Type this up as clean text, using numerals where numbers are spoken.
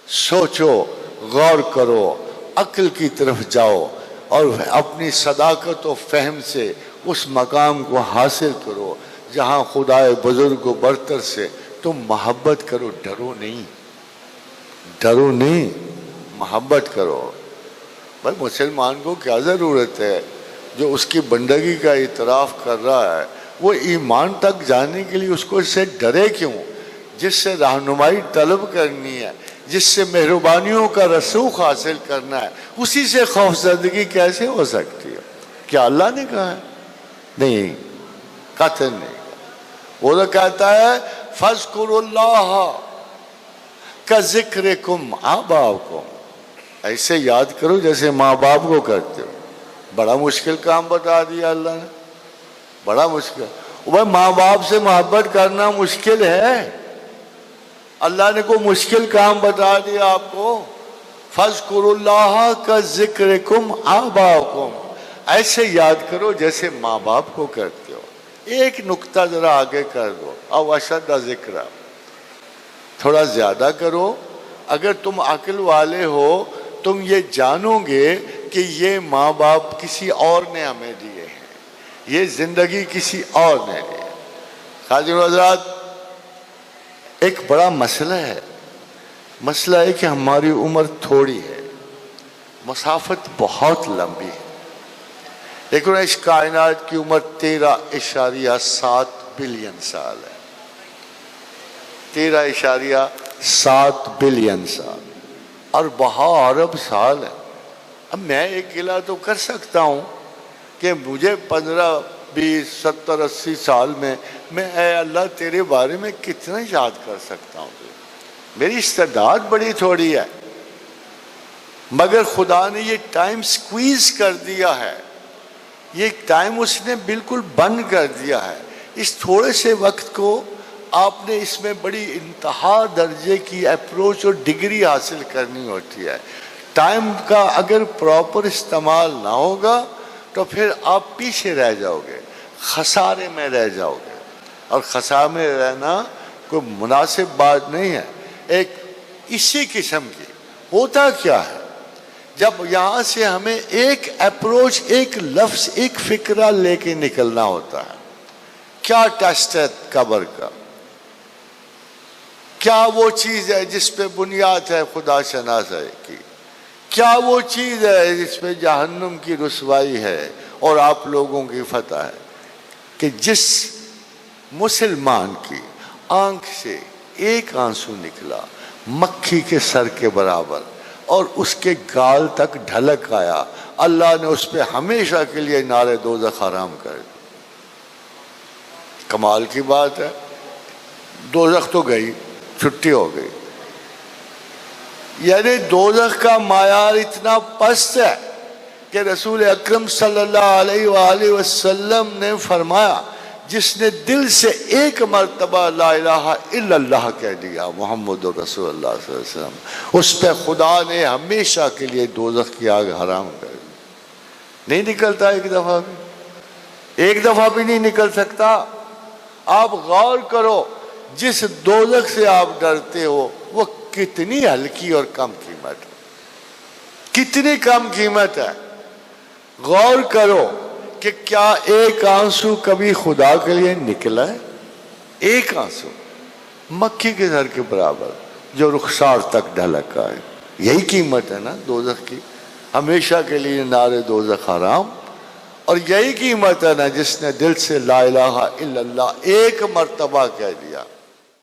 سوچو، غور کرو، عقل کی طرف جاؤ اور اپنی صداقت و فہم سے اس مقام کو حاصل کرو جہاں خدائے بزرگ و برتر سے تم محبت کرو، ڈرو نہیں، ڈرو نہیں، محبت کرو۔ بھائی مسلمان کو کیا ضرورت ہے جو اس کی بندگی کا اعتراف کر رہا ہے، وہ ایمان تک جانے کے لیے اس کو اس سے ڈرے کیوں؟ جس سے رہنمائی طلب کرنی ہے، جس سے مہربانیوں کا رسوخ حاصل کرنا ہے، اسی سے خوف زدگی کیسے ہو سکتی ہے؟ کیا اللہ نے کہا ہے؟ نہیں، قطعاً نہیں۔ وہ تو کہتا ہے فَاذْكُرُوا اللَّهَ كَذِكْرِكُمْ آبَاءَكُمْ، ایسے یاد کرو جیسے ماں باپ کو کرتے ہو۔ بڑا مشکل کام بتا دیا اللہ نے، بڑا مشکل۔ وہ ماں باپ سے محبت کرنا مشکل ہے، اللہ نے کوئی مشکل کام بتا دیا آپ کو؟ فَاذْكُرُوا اللَّهَ كَذِكْرِكُمْ آبَاءَكُمْ، ایسے یاد کرو جیسے ماں باپ کو کرتے ہو۔ ایک نقطہ ذرا آگے کر دو، او اشد ذکر، تھوڑا زیادہ کرو۔ اگر تم عقل والے ہو تم یہ جانو گے کہ یہ ماں باپ کسی اور نے ہمیں دیے ہیں، یہ زندگی کسی اور نے دی ہے۔ حاضرین حضرات، ایک بڑا مسئلہ ہے، مسئلہ ہے کہ ہماری عمر تھوڑی ہے، مسافت بہت لمبی ہے۔ لیکن اس کائنات کی عمر 13.7 بلین سال ہے، 13.7 بلین سال، اور بہت ارب سال ہے۔ اب میں ایک گلہ تو کر سکتا ہوں کہ مجھے 15 20 70 80 سال میں اے اللہ تیرے بارے میں کتنا یاد کر سکتا ہوں، میری استعداد بڑی تھوڑی ہے، مگر خدا نے یہ ٹائم سکویز کر دیا ہے، یہ ٹائم اس نے بالکل بند کر دیا ہے۔ اس تھوڑے سے وقت کو آپ نے اس میں بڑی انتہا درجے کی اپروچ اور ڈگری حاصل کرنی ہوتی ہے۔ ٹائم کا اگر پراپر استعمال نہ ہوگا تو پھر آپ پیچھے رہ جاؤ گے، خسارے میں رہ جاؤ گے، اور خسارے میں رہنا کوئی مناسب بات نہیں ہے۔ ایک اسی قسم کی ہوتا کیا ہے، جب یہاں سے ہمیں ایک اپروچ، ایک لفظ، ایک فکرہ لے کے نکلنا ہوتا ہے، کیا ٹیسٹ ہے قبر کا، کیا وہ چیز ہے جس پہ بنیاد ہے خدا شناسی کی، کیا وہ چیز ہے جس پہ جہنم کی رسوائی ہے اور آپ لوگوں کی فتح ہے، کہ جس مسلمان کی آنکھ سے ایک آنسو نکلا مکھی کے سر کے برابر اور اس کے گال تک ڈھلک آیا، اللہ نے اس پہ ہمیشہ کے لیے نار دوزخ حرام کر دی۔ کمال کی بات ہے، دوزخ تو گئی، چھٹی ہو گئی۔ یعنی دوزخ کا معیار اتنا پست ہے کہ رسول اکرم صلی اللہ علیہ وآلہ وسلم نے فرمایا جس نے دل سے ایک مرتبہ لا الہ الا اللہ کہہ دیا محمد رسول اللہ صلی اللہ علیہ وسلم، اس پہ خدا نے ہمیشہ کے لیے دوزخ کی آگ حرام کر دی۔ نہیں نکلتا ایک دفعہ بھی نہیں نکل سکتا۔ آپ غور کرو، جس دوزخ سے آپ ڈرتے ہو وہ کتنی ہلکی اور کم قیمت ہے، کتنی کم قیمت ہے۔ غور کرو کہ کیا ایک آنسو کبھی خدا کے لیے نکلا ہے؟ ایک آنسو مکھی کے سر کے برابر جو رخسار تک ڈھلک آئے، یہی قیمت ہے نا دوزخ کی، ہمیشہ کے لیے نار دوزخ حرام۔ اور یہی قیمت ہے نا جس نے دل سے لا الہ الا اللہ ایک مرتبہ کہہ دیا۔